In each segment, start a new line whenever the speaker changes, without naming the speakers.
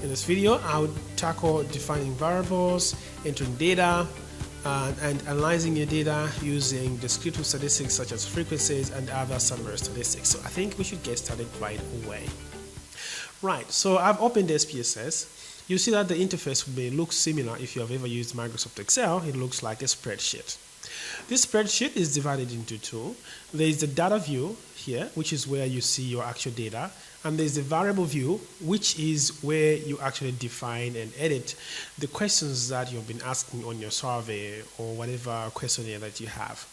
In this video, I would tackle defining variables, entering data, and analyzing your data using descriptive statistics such as frequencies and other summary statistics. So I think we should get started right away. Right, so I've opened SPSS. You see that the interface may look similar if you have ever used Microsoft Excel. It looks like a spreadsheet. This spreadsheet is divided into two. There is the data view here, which is where you see your actual data, and there's the variable view, which is where you actually define and edit the questions that you've been asking on your survey or whatever questionnaire that you have.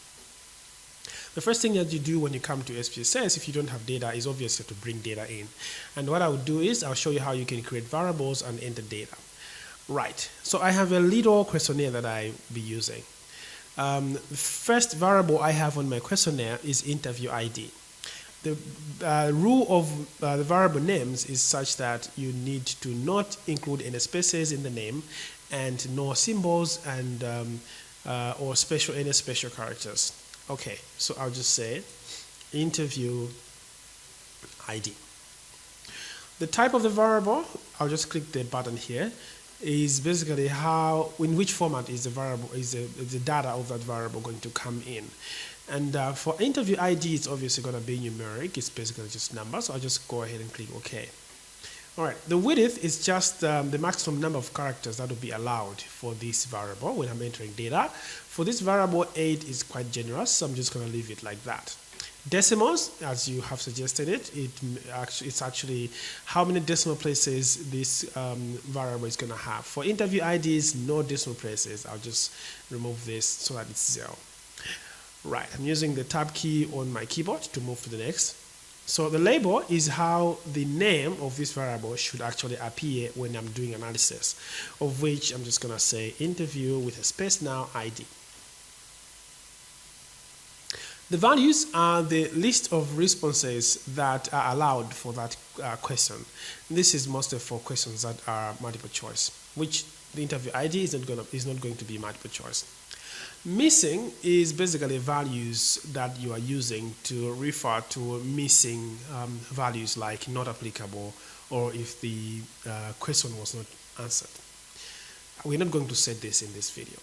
The first thing that you do when you come to SPSS, if you don't have data, is obviously to bring data in. And what I would do is I'll show you how you can create variables and enter data. Right, so I have a little questionnaire that I'll be using. The first variable I have on my questionnaire is interview ID. The rule of the variable names is such that you need to not include any spaces in the name and no symbols and or any special characters. Okay, so I'll just say interview ID. The type of the variable, I'll just click the button here, is basically in which format is the variable, is the data of that variable going to come in. And for interview ID, it's obviously going to be numeric. It's basically just numbers. So I'll just go ahead and click OK. All right, the width is just the maximum number of characters that will be allowed for this variable when I'm entering data. For this variable, 8 is quite generous, so I'm just going to leave it like that. Decimals, as you have suggested it's actually how many decimal places this variable is going to have. For interview IDs, no decimal places. I'll just remove this so that it's 0. Right, I'm using the tab key on my keyboard to move to the next. So the label is how the name of this variable should actually appear when I'm doing analysis, of which I'm just going to say interview with a space now ID. The values are the list of responses that are allowed for that question. This is mostly for questions that are multiple choice, which the interview ID is not going to be multiple choice. Missing is basically values that you are using to refer to missing values like not applicable or if the question was not answered. We're not going to set this in this video.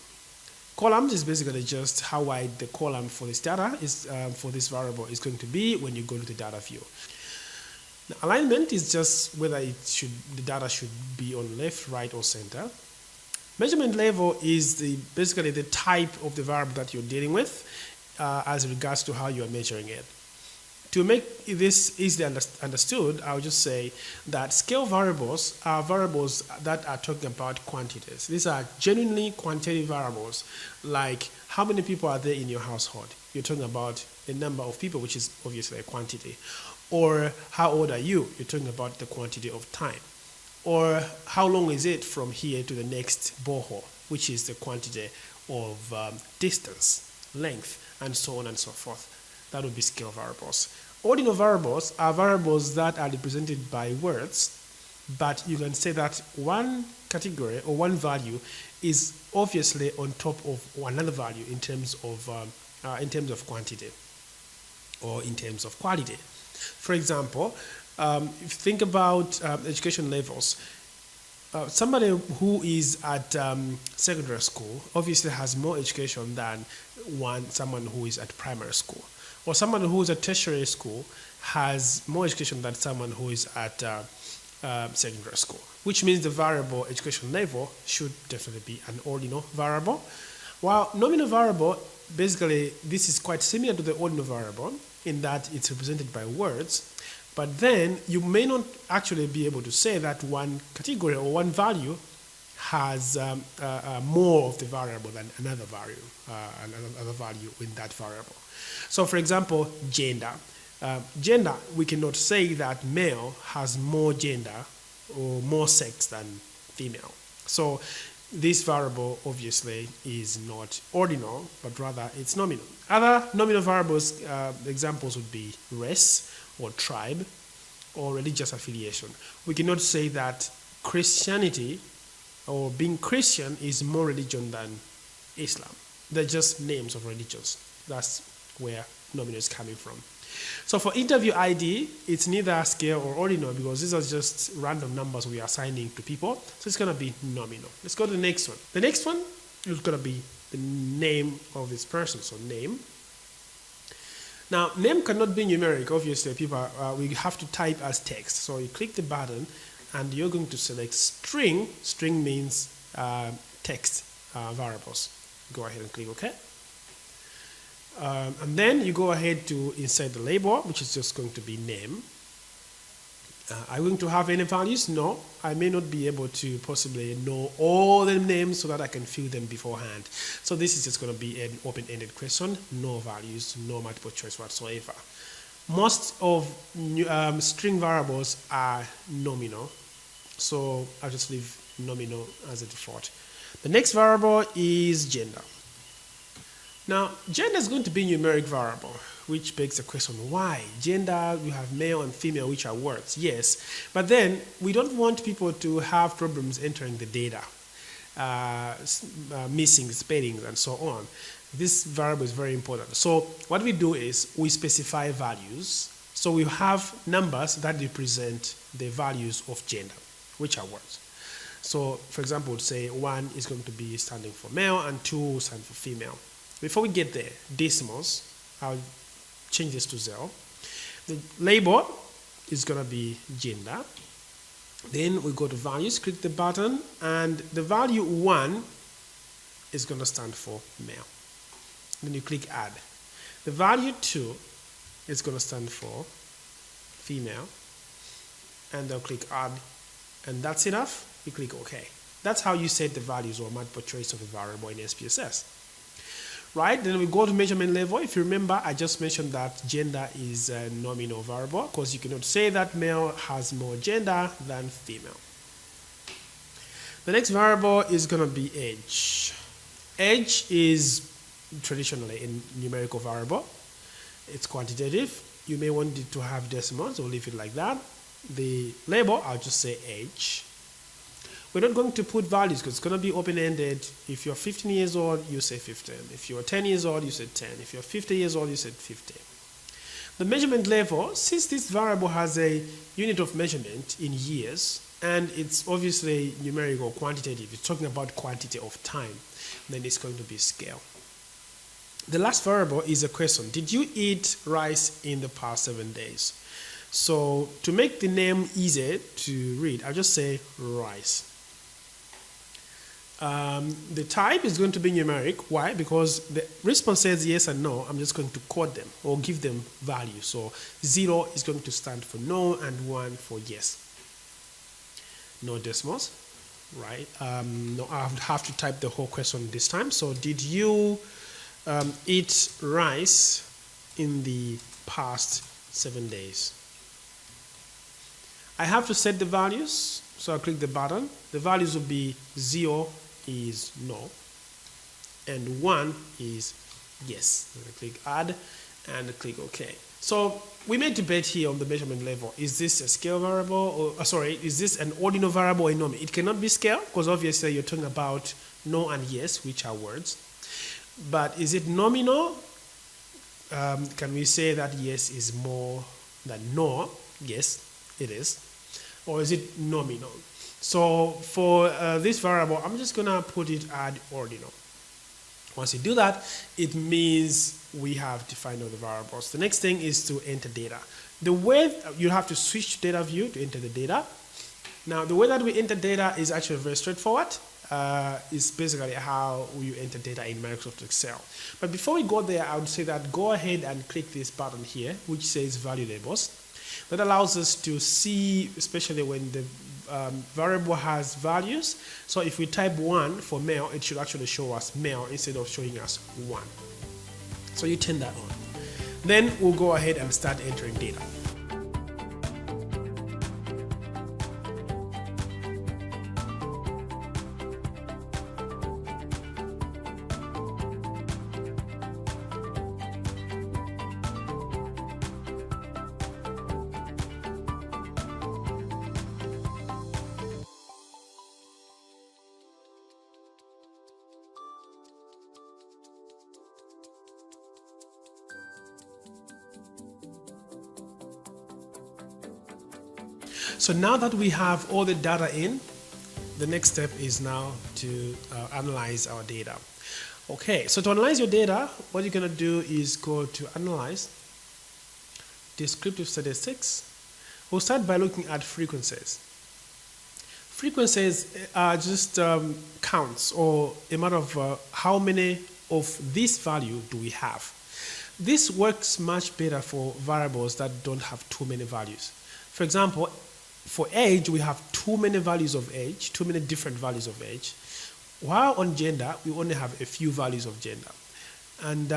Columns is basically just how wide the column for this data is for this variable is going to be when you go to the data view. The alignment is just whether the data should be on left, right, or center. Measurement level is basically the type of the variable that you're dealing with as regards to how you are measuring it. To make this easily understood, I'll just say that scale variables are variables that are talking about quantities. These are genuinely quantitative variables, like how many people are there in your household. You're talking about a number of people, which is obviously a quantity. Or how old are you? You're talking about the quantity of time. Or how long is it from here to the next borehole, which is the quantity of distance, length, and so on and so forth. That would be scale variables. Ordinal variables are variables that are represented by words, but you can say that one category or one value is obviously on top of another value in terms of quantity or in terms of quality. For example, if you think about education levels, somebody who is at secondary school obviously has more education than someone who is at primary school. Or someone who is at tertiary school has more education than someone who is at secondary school, which means the variable education level should definitely be an ordinal variable. While nominal variable, basically this is quite similar to the ordinal variable in that it's represented by words, but then you may not actually be able to say that one category or one value has more of the variable than another value in that variable. So for example, gender. Gender, we cannot say that male has more gender or more sex than female. So this variable obviously is not ordinal, but rather it's nominal. Other nominal variables, examples would be race or tribe or religious affiliation. We cannot say that Christianity or being Christian is more religion than Islam. They're just names of religions. That's where nominal is coming from. So for interview ID, it's neither scale or ordinal because these are just random numbers we are assigning to people. So it's going to be nominal. Let's go to the next one. The next one is going to be the name of this person. So name. Now, name cannot be numeric. Obviously, people we have to type as text. So you click the button, and you're going to select string. String means text variables. Go ahead and click OK. And then you go ahead to insert the label, which is just going to be name. Are you going to have any values? No, I may not be able to possibly know all the names so that I can fill them beforehand. So this is just going to be an open-ended question, no values, no multiple choice whatsoever. Most of string variables are nominal, so I'll just leave nominal as a default. The next variable is gender. Now, gender is going to be a numeric variable, which begs the question, why? Gender, you have male and female, which are words, yes. But then, we don't want people to have problems entering the data, missing spellings and so on. This variable is very important. So, what we do is, we specify values. So, we have numbers that represent the values of gender, which are words. So, for example, say 1 is going to be standing for male and 2 stand for female. Before we get there, decimals, I'll change this to 0. The label is going to be gender. Then we go to values, click the button, and the value 1 is going to stand for male. Then you click add. The value 2 is going to stand for female. And they'll click add. And that's enough. You click OK. That's how you set the values or multiple choice of a variable in SPSS. Right, then we go to measurement level. If you remember, I just mentioned that gender is a nominal variable because you cannot say that male has more gender than female. The next variable is going to be age. Age is traditionally a numerical variable. It's quantitative. You may want it to have decimals, so leave it like that. The label, I'll just say age. We're not going to put values because it's going to be open-ended. If you're 15 years old, you say 15. If you're 10 years old, you say 10. If you're 50 years old, you say 50. The measurement level, since this variable has a unit of measurement in years, and it's obviously numerical or quantitative, it's talking about quantity of time, then it's going to be scale. The last variable is a question. Did you eat rice in the past 7 days? So to make the name easier to read, I'll just say rice. The type is going to be numeric. Why? Because the response says yes and no. I'm just going to code them or give them value. So 0 is going to stand for no and 1 for yes. No decimals, right? No, I have to type the whole question this time. So did you eat rice in the past 7 days? I have to set the values. So I click the button. The values will be 0 is no, and 1 is yes. Then I click add and click OK. So we made debate here on the measurement level. Is this a scale variable or sorry, is this an ordinal variable or nominal? It cannot be scale because obviously you're talking about no and yes, which are words. But is it nominal? Can we say that yes is more than no? Yes, it is. Or is it nominal? So for this variable, I'm just going to put it add ordinal. Once you do that, it means we have defined all the variables. The next thing is to enter data. The way you have to switch to data view to enter the data. Now, the way that we enter data is actually very straightforward. It's basically how you enter data in Microsoft Excel. But before we go there, I would say that go ahead and click this button here, which says value labels. That allows us to see, especially when the variable has values. So if we type 1 for male, it should actually show us male instead of showing us 1. So you turn that on. Then we'll go ahead and start entering data. So now that we have all the data in, the next step is now to analyze our data. Okay, so to analyze your data, what you're going to do is go to Analyze, Descriptive Statistics. We'll start by looking at frequencies. Frequencies are just counts, or a matter of how many of this value do we have. This works much better for variables that don't have too many values. For example, for age, we have too many values of age, too many different values of age. While on gender, we only have a few values of gender. And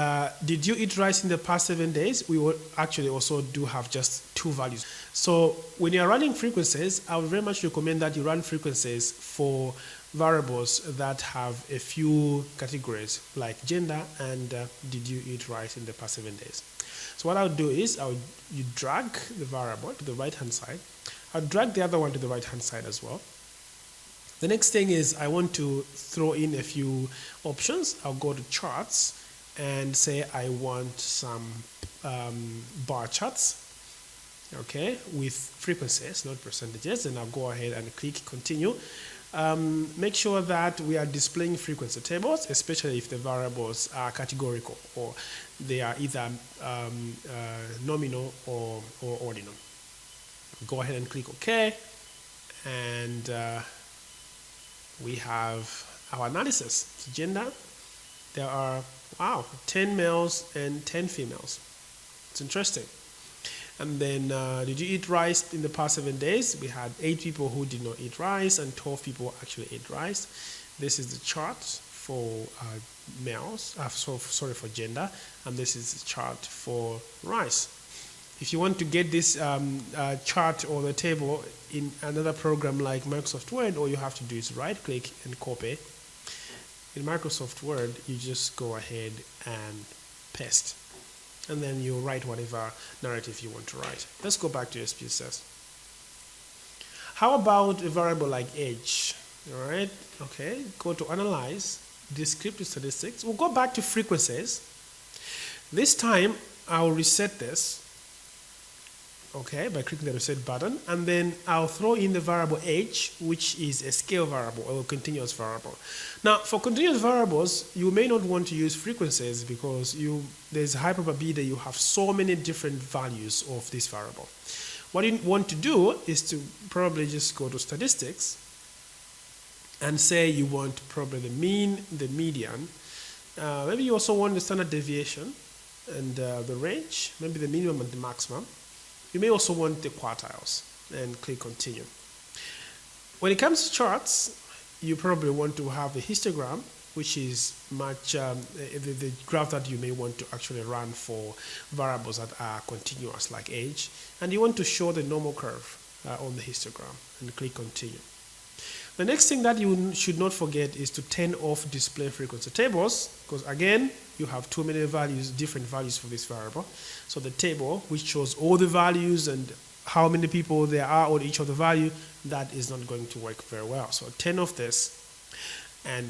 did you eat rice in the past 7 days? We will actually also do have just 2 values. So when you're running frequencies, I would very much recommend that you run frequencies for variables that have a few categories like gender and did you eat rice in the past 7 days. So what I would do is you drag the variable to the right hand side. I'll drag the other one to the right hand side as well. The next thing is I want to throw in a few options. I'll go to charts and say I want some bar charts, okay, with frequencies, not percentages, and I'll go ahead and click continue. Make sure that we are displaying frequency tables, especially if the variables are categorical or they are either nominal or ordinal. Go ahead and click OK, and we have our analysis. Gender, there are, wow, 10 males and 10 females. It's interesting. And then, did you eat rice in the past 7 days? We had 8 people who did not eat rice and 12 people actually ate rice. This is the chart for males, for gender, and this is the chart for rice. If you want to get this chart or the table in another program like Microsoft Word, all you have to do is right click and copy. In Microsoft Word, you just go ahead and paste. And then you write whatever narrative you want to write. Let's go back to SPSS. How about a variable like age? All right, okay, go to Analyze, Descriptive Statistics. We'll go back to frequencies. This time, I'll reset this, okay, by clicking the reset button, and then I'll throw in the variable age, which is a scale variable or a continuous variable. Now, for continuous variables, you may not want to use frequencies because there's a high probability you have so many different values of this variable. What you want to do is to probably just go to statistics and say you want probably the mean, the median. Maybe you also want the standard deviation and the range, maybe the minimum and the maximum. You may also want the quartiles, and click continue. When it comes to charts, you probably want to have a histogram, which is the graph that you may want to actually run for variables that are continuous like age, and you want to show the normal curve on the histogram, and click continue. The next thing that you should not forget is to turn off display frequency tables, because again, you have too many values, different values for this variable. So the table, which shows all the values and how many people there are on each of the value, that is not going to work very well. So turn off this and